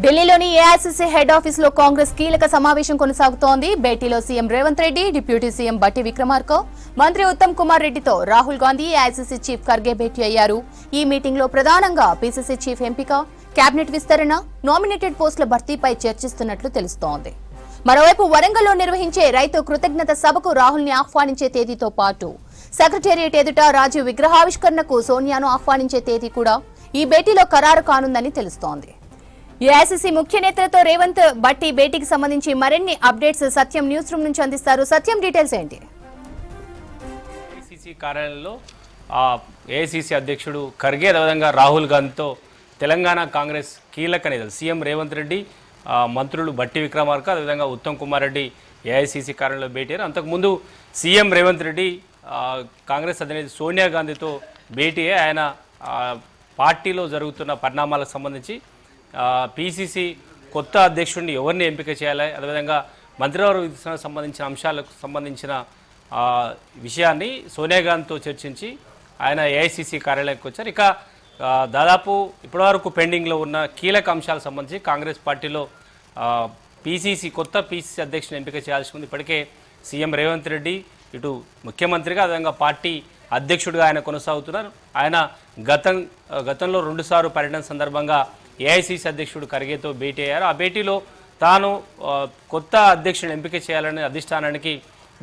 ఢిల్లీలోని AICC head office లో కాంగ్రెస్ కీలక సమావేశం కొనసాగుతోంది. భేటీలో CM Revanth Reddy, deputy CM బట్టి విక్రమార్క, మంత్రి ఉత్తమ్ కుమార్ రెడ్డితో రాహుల్ గాంధీ, ఏఐసీసీ చీఫ్ ఖర్గే భేటీ అయ్యారు. ఈ మీటింగ్ లో ప్రధానంగా పీసీసీ చీఫ్ ఎంపిక, కేబినెట్ విస్తరణ, నామినేటెడ్ పోస్టుల భర్తీపై చర్చిస్తున్నట్లు తెలుస్తోంది. మరోవైపు వరంగల్లో నిర్వహించే రైతు కృతజ్ఞత సభకు రాహుల్ ని ఆహ్వానించే తేదీతో పాటు సెక్రటేరియట్ ఎదుట రాజీవ్ విగ్రహావిష్కరణకు సోనియాను ఆహ్వానించే తేదీ కూడా ఈ భేటీలో ఖరారు కానుందని తెలుస్తోంది. ఏఐసీసీ ముఖ్య నేతలతో రేవంత్, బట్టి భేటీకి సంబంధించి మరిన్ని అప్డేట్స్ సత్యం న్యూస్ రూమ్ నుంచి అందిస్తారు. సత్యం, డీటెయిల్స్ ఏంటి? ఏఐసీసీ కార్యాలయంలో ఏఐసీసీ అధ్యక్షుడు ఖర్గే అదేవిధంగా రాహుల్ గాంధీతో తెలంగాణ కాంగ్రెస్ కీలక నేతలు సీఎం రేవంత్ రెడ్డి, మంత్రులు బట్టి విక్రమార్క అదేవిధంగా ఉత్తమ్ కుమార్ రెడ్డి ఏఐసీసీ కార్యాలయంలో భేటీ అయ్యారు. అంతకుముందు సీఎం రేవంత్ రెడ్డి కాంగ్రెస్ అధినేత సోనియా గాంధీతో భేటీ అయ్యి ఆయన పార్టీలో జరుగుతున్న పరిణామాలకు సంబంధించి పీసీసీ కొత్త అధ్యక్షుడిని ఎవరిని ఎంపిక చేయాలి, అదేవిధంగా మంత్రివర్గ విస్తరణకు సంబంధించిన అంశాలకు సంబంధించిన విషయాన్ని సోనియా గాంధీతో చర్చించి ఆయన ఏఐసీసీ కార్యాలయానికి వచ్చారు. ఇక దాదాపు ఇప్పటివరకు పెండింగ్లో ఉన్న కీలక అంశాలకు సంబంధించి కాంగ్రెస్ పార్టీలో కొత్త పీసీసీ అధ్యక్షుని ఎంపిక చేయాల్సి ఉంది. ఇప్పటికే సీఎం రేవంత్ రెడ్డి ఇటు ముఖ్యమంత్రిగా అదేవిధంగా పార్టీ అధ్యక్షుడిగా ఆయన కొనసాగుతున్నారు. ఆయన గతంలో 2 సార్లు పర్యటన సందర్భంగా ఏఐసీసీ అధ్యక్షుడు ఖర్గేతో భేటీ అయ్యారు. ఆ భేటీలో తాను కొత్త అధ్యక్షుడిని ఎంపిక చేయాలని అధిష్టానానికి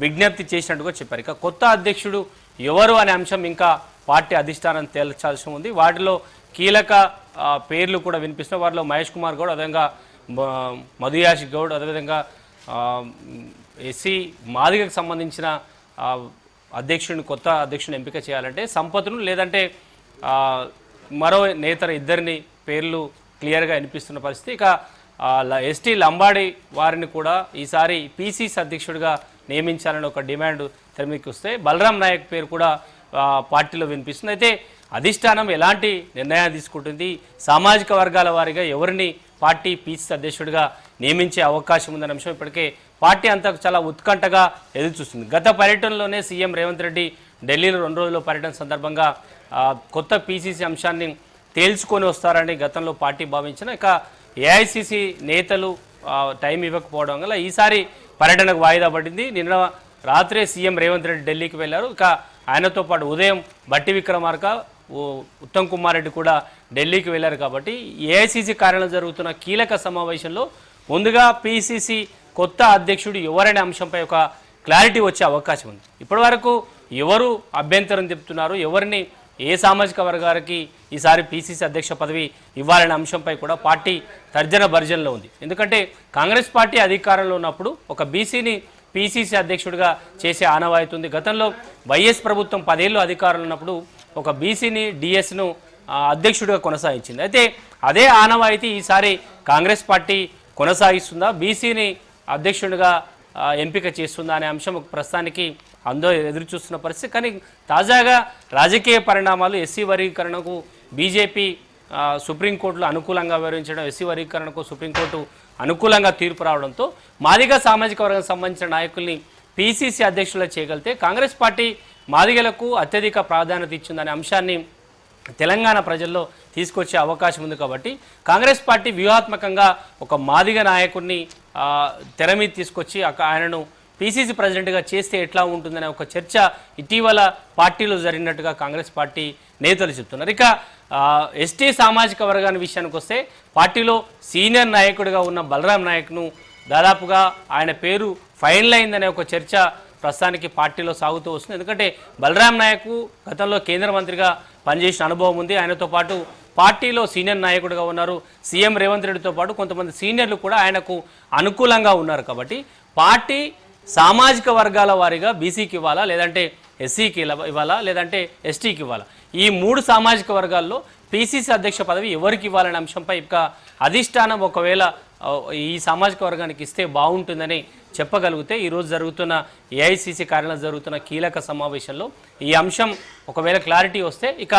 విజ్ఞప్తి చేసినట్టుగా చెప్పారు. ఇక కొత్త అధ్యక్షుడు ఎవరు అనే అంశం ఇంకా పార్టీ అధిష్టానం తేల్చాల్సి ఉంది. వాటిలో కీలక పేర్లు కూడా వినిపిస్తున్నాయి. వారిలో మహేష్ కుమార్ గౌడ్, అదేవిధంగా మధుయాష్ గౌడ్, అదేవిధంగా ఎస్సీ మాదిగకు సంబంధించిన కొత్త అధ్యక్షుని ఎంపిక చేయాలంటే సంపత్ను లేదంటే మరో నేతల ఇద్దరిని పేర్లు క్లియర్గా వినిపిస్తున్న పరిస్థితి. ఇక ఎస్టీ లంబాడి వారిని కూడా ఈసారి పీసీసీ అధ్యక్షుడిగా నియమించాలని ఒక డిమాండ్ తెరమికి వస్తే బలరాం నాయక్ పేరు కూడా పార్టీలో వినిపిస్తుంది. అయితే అధిష్టానం ఎలాంటి నిర్ణయాలు తీసుకుంటుంది, సామాజిక వర్గాల వారిగా ఎవరిని పార్టీ పీసీసీ అధ్యక్షుడిగా నియమించే అవకాశం ఉందనే అంశం ఇప్పటికే పార్టీ అంతా చాలా ఉత్కంఠగా ఎదురుచూస్తుంది. గత పర్యటనలోనే సీఎం రేవంత్ రెడ్డి ఢిల్లీలో 2 రోజుల పర్యటన సందర్భంగా కొత్త పీసీసీ అంశాన్ని తేల్చుకొని వస్తారని గతంలో పార్టీ భావించిన. ఇక ఏఐసీసీ నేతలు టైం ఇవ్వకపోవడం వల్ల ఈసారి పర్యటనకు వాయిదా పడింది. నిన్న రాత్రే సీఎం రేవంత్ రెడ్డి ఢిల్లీకి వెళ్లారు. ఇక ఆయనతో పాటు ఉదయం బట్టి విక్రమార్క, ఉత్తమ్ కుమార్ రెడ్డి కూడా ఢిల్లీకి వెళ్లారు. కాబట్టి ఏఐసీసీ కార్యాలయంలో జరుగుతున్న కీలక సమావేశంలో ముందుగా పీసీసీ కొత్త అధ్యక్షుడు ఎవరనే అంశంపై ఒక క్లారిటీ వచ్చే అవకాశం ఉంది. ఇప్పటివరకు ఎవరు అభ్యంతరం చెప్తున్నారు, ఎవరిని ఏ సామాజిక వర్గానికి ఈసారి పీసీసీ అధ్యక్ష పదవి ఇవ్వాలనే అంశంపై కూడా పార్టీ తర్జన భర్జనలో ఉంది. ఎందుకంటే కాంగ్రెస్ పార్టీ అధికారంలో ఉన్నప్పుడు ఒక బీసీని పీసీసీ అధ్యక్షుడిగా చేసే ఆనవాయితీ ఉంది. గతంలో వైఎస్ ప్రభుత్వం 10 ఏళ్ళు అధికారంలో ఉన్నప్పుడు ఒక బీసీని డిఎస్ను అధ్యక్షుడిగా కొనసాగించింది. అయితే అదే ఆనవాయితీ ఈసారి కాంగ్రెస్ పార్టీ కొనసాగిస్తుందా, బీసీని అధ్యక్షుడిగా ఎంపిక చేస్తుందా అనే అంశం ప్రస్తుతానికి అందరూ ఎదురు చూస్తున్న పరిస్థితి. కానీ తాజాగా రాజకీయ పరిణామాలు, ఎస్సీ వర్గీకరణకు బీజేపీ సుప్రీంకోర్టులో అనుకూలంగా వ్యవహరించడం, ఎస్సీ వర్గీకరణకు సుప్రీంకోర్టు అనుకూలంగా తీర్పు రావడంతో మాదిగ సామాజిక వర్గానికి సంబంధించిన నాయకుల్ని పీసీసీ అధ్యక్షులుగా చేయగలిగితే కాంగ్రెస్ పార్టీ మాదిగలకు అత్యధిక ప్రాధాన్యత ఇచ్చిందనే అంశాన్ని తెలంగాణ ప్రజల్లో తీసుకొచ్చే అవకాశం ఉంది. కాబట్టి కాంగ్రెస్ పార్టీ వ్యూహాత్మకంగా ఒక మాదిగ నాయకుడిని తెర మీద తీసుకొచ్చి ఆయనను పీసీసీ ప్రెసిడెంట్గా చేస్తే ఎట్లా ఉంటుందనే ఒక చర్చ ఇటీవల పార్టీలో జరిగినట్టుగా కాంగ్రెస్ పార్టీ నేతలు చెప్తున్నారు. ఇక ఎస్టీ సామాజిక వర్గాన్ని విషయానికి వస్తే పార్టీలో సీనియర్ నాయకుడిగా ఉన్న బలరాం నాయక్ను దాదాపుగా ఆయన పేరు ఫైనల్ అయిందనే ఒక చర్చ ప్రస్తుతానికి పార్టీలో సాగుతూ వస్తుంది. ఎందుకంటే బలరాం నాయక్ గతంలో కేంద్ర మంత్రిగా పనిచేసిన అనుభవం ఉంది. ఆయనతో పాటు పార్టీలో సీనియర్ నాయకుడిగా ఉన్నారు. సీఎం రేవంత్ రెడ్డితో పాటు కొంతమంది సీనియర్లు కూడా ఆయనకు అనుకూలంగా ఉన్నారు. కాబట్టి పార్టీ సామాజిక వర్గాల వారీగా బీసీకి ఇవ్వాలా, లేదంటే ఎస్సీకి ఇవ్వాలా, లేదంటే ఎస్టీకి ఇవ్వాలా, ఈ 3 సామాజిక వర్గాల్లో పీసీసీ అధ్యక్ష పదవి ఎవరికి ఇవ్వాలనే అంశంపై ఇక అధిష్టానం ఒకవేళ ఈ సామాజిక వర్గానికి ఇస్తే బాగుంటుందని చెప్పగలిగితే ఈరోజు జరుగుతున్న ఏఐసీసీ కార్యాలయంలో జరుగుతున్న కీలక సమావేశంలో ఈ అంశం ఒకవేళ క్లారిటీ వస్తే ఇక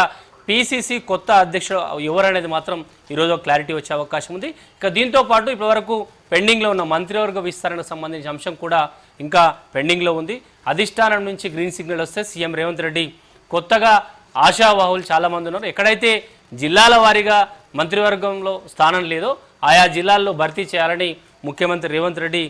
పీసీసీ కొత్త అధ్యక్షుడు ఎవరనేది మాత్రం ఈరోజు క్లారిటీ వచ్చే అవకాశం ఉంది. ఇక దీంతో పాటు ఇప్పటివరకు పెండింగ్లో ఉన్న మంత్రివర్గ విస్తరణకు సంబంధించిన అంశం కూడా ఇంకా పెండింగ్లో ఉంది. అధిష్టానం నుంచి గ్రీన్ సిగ్నల్ వస్తే సీఎం రేవంత్ రెడ్డి కొత్తగా ఆశావాహులు చాలామంది ఉన్నారు. ఎక్కడైతే జిల్లాల వారీగా మంత్రివర్గంలో స్థానం లేదో ఆయా జిల్లాల్లో భర్తీ చేయాలని ముఖ్యమంత్రి రేవంత్ రెడ్డి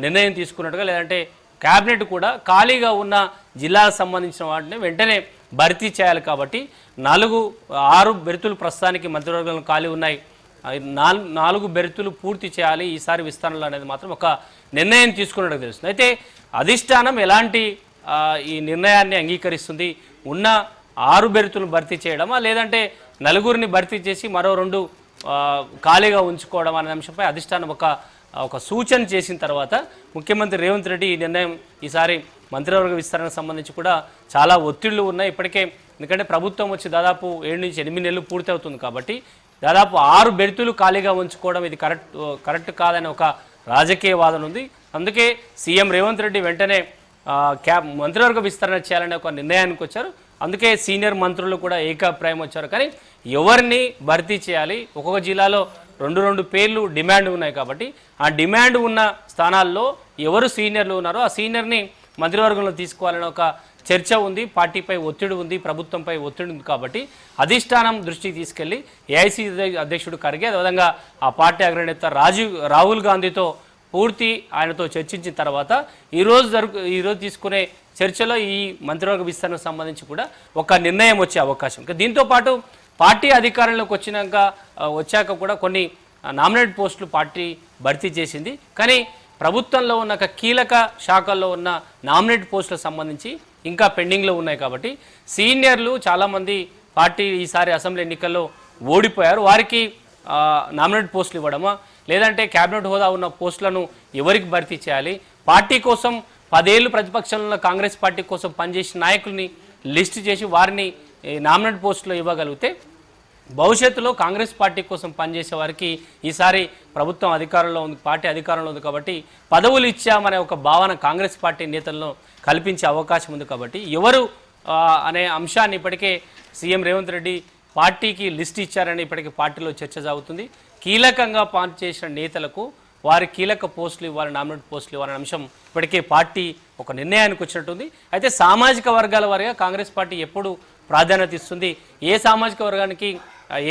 నిర్ణయం తీసుకున్నట్టుగా, లేదంటే క్యాబినెట్ కూడా ఖాళీగా ఉన్న జిల్లాలకు సంబంధించిన వాటిని వెంటనే భర్తీ చేయాలి. కాబట్టి 6 బెర్తులు ప్రస్తుతానికి మంత్రివర్గంలో ఖాళీ ఉన్నాయి. 4 బెర్తులు పూర్తి చేయాలి ఈసారి విస్తరణలో అనేది మాత్రం ఒక నిర్ణయం తీసుకున్నట్టు తెలుస్తుంది. అయితే అధిష్టానం ఎలాంటి ఈ నిర్ణయాన్ని అంగీకరిస్తుంది? ఉన్న 6 బెర్తులు భర్తీ చేయడమా, లేదంటే 4 భర్తీ చేసి మరో 2 ఖాళీగా ఉంచుకోవడం అనే అంశంపై అధిష్టానం ఒక సూచన చేసిన తర్వాత ముఖ్యమంత్రి రేవంత్ రెడ్డి ఈ నిర్ణయం ఈసారి మంత్రివర్గ విస్తరణకు సంబంధించి కూడా చాలా ఒత్తిళ్లు ఉన్నాయి ఇప్పటికే. ఎందుకంటే ప్రభుత్వం వచ్చి దాదాపు 7 నుంచి 8 నెలలు పూర్తి అవుతుంది కాబట్టి దాదాపు 6 బెర్తులు ఖాళీగా ఉంచుకోవడం ఇది కరెక్ట్ కాదని ఒక రాజకీయ వాదన ఉంది. అందుకే సీఎం రేవంత్ రెడ్డి వెంటనే మంత్రివర్గ విస్తరణ చేయాలనే ఒక నిర్ణయానికి వచ్చారు. అందుకే సీనియర్ మంత్రులు కూడా ఏకాభిప్రాయం వచ్చారు. కానీ ఎవరిని భర్తీ చేయాలి, ఒక్కొక్క జిల్లాలో 2 పేర్లు డిమాండ్ ఉన్నాయి కాబట్టి ఆ డిమాండ్ ఉన్న స్థానాల్లో ఎవరు సీనియర్లు ఉన్నారో ఆ సీనియర్ని మంత్రివర్గంలో తీసుకోవాలని ఒక చర్చ ఉంది. పార్టీపై ఒత్తిడి ఉంది, ప్రభుత్వంపై ఒత్తిడి ఉంది. కాబట్టి అధిష్టానం దృష్టికి తీసుకెళ్లి ఏఐసీసీ అధ్యక్షుడు ఖర్గే, అదేవిధంగా ఆ పార్టీ అగ్రనేత రాహుల్ గాంధీతో పూర్తి ఆయనతో చర్చించిన తర్వాత ఈరోజు తీసుకునే చర్చలో ఈ మంత్రివర్గ విస్తరణకు సంబంధించి కూడా ఒక నిర్ణయం వచ్చే అవకాశం. దీంతో పాటు పార్టీ అధికారంలోకి వచ్చాక కూడా కొన్ని నామినేట్ పోస్టులు పార్టీ భర్తీ చేసింది. కానీ ప్రభుత్వంలో ఉన్న కీలక శాఖల్లో ఉన్న నామినేట్ పోస్టులకు సంబంధించి ఇంకా పెండింగ్లో ఉన్నాయి. కాబట్టి సీనియర్లు చాలామంది పార్టీ ఈసారి అసెంబ్లీ ఎన్నికల్లో ఓడిపోయారు. వారికి నామినేట్ పోస్టులు ఇవ్వడమా, లేదంటే క్యాబినెట్ హోదా ఉన్న పోస్టులను ఎవరికి భర్తీ చేయాలి, పార్టీ కోసం 10 ఏళ్ళు ప్రతిపక్షంలో ఉన్న కాంగ్రెస్ పార్టీ కోసం పనిచేసిన నాయకుల్ని లిస్టు చేసి వారిని నామినేట్ పోస్టులో ఇవ్వగలిగితే భవిష్యత్తులో కాంగ్రెస్ పార్టీ కోసం పనిచేసే వారికి ఈసారి ప్రభుత్వం అధికారంలో ఉంది, పార్టీ అధికారంలో ఉంది కాబట్టి పదవులు ఇచ్చామనే ఒక భావన కాంగ్రెస్ పార్టీ నేతల్లో కల్పించే అవకాశం ఉంది. కాబట్టి ఎవరు అనే అంశాన్ని ఇప్పటికే సీఎం రేవంత్ రెడ్డి పార్టీకి లిస్ట్ ఇచ్చారని ఇప్పటికే పార్టీలో చర్చ సాగుతుంది. కీలకంగా పనిచేసిన నేతలకు వారి కీలక పోస్టులు ఇవ్వాలి, నామినేట్ పోస్టులు ఇవ్వాలనే అంశం ఇప్పటికే పార్టీ ఒక నిర్ణయానికి వచ్చినట్టుంది. అయితే సామాజిక వర్గాల వారిగా కాంగ్రెస్ పార్టీ ఎప్పుడు ప్రాధాన్యత ఇస్తుంది, ఏ సామాజిక వర్గానికి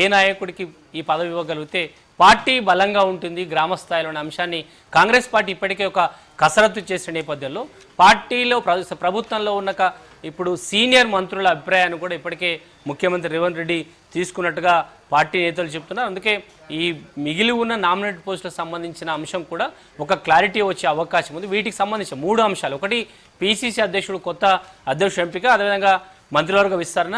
ఏ నాయకుడికి ఈ పదవి ఇవ్వగలిగితే పార్టీ బలంగా ఉంటుంది గ్రామ స్థాయిలోని అంశాన్ని కాంగ్రెస్ పార్టీ ఇప్పటికే ఒక కసరత్తు చేసిన నేపథ్యంలో పార్టీలో ప్రభుత్వంలో ఉన్న ఇప్పుడు సీనియర్ మంత్రుల అభిప్రాయాన్ని కూడా ఇప్పటికే ముఖ్యమంత్రి రేవంత్ రెడ్డి తీసుకున్నట్టుగా పార్టీ నేతలు చెప్తున్నారు. అందుకే ఈ మిగిలి ఉన్న నామినేట్ పోస్టులకు సంబంధించిన అంశం కూడా ఒక క్లారిటీ వచ్చే అవకాశం ఉంది. వీటికి సంబంధించిన 3 అంశాలు, ఒకటి పిసిసి అధ్యక్షుడు కొత్త అధ్యక్షుడు ఎంపిక, అదేవిధంగా మంత్రివర్గ విస్తరణ,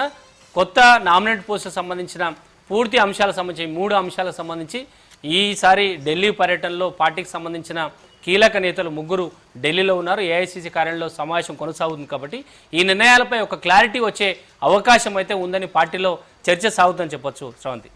కొత్త నామినేట్ పోస్టులకు సంబంధించిన పూర్తి అంశాలకు సంబంధించి 3 అంశాలకు సంబంధించి ఈసారి ఢిల్లీ పర్యటనలో పార్టీకి సంబంధించిన కీలక నేతలు 3 ఢిల్లీలో ఉన్నారు. ఏఐసీసీ కార్యాలయంలో సమావేశం కొనసాగుతుంది. కాబట్టి ఈ నిర్ణయాలపై ఒక క్లారిటీ వచ్చే అవకాశం అయితే ఉందని పార్టీలో చర్చ సాగుతుందని చెప్పొచ్చు. శ్రవంతి.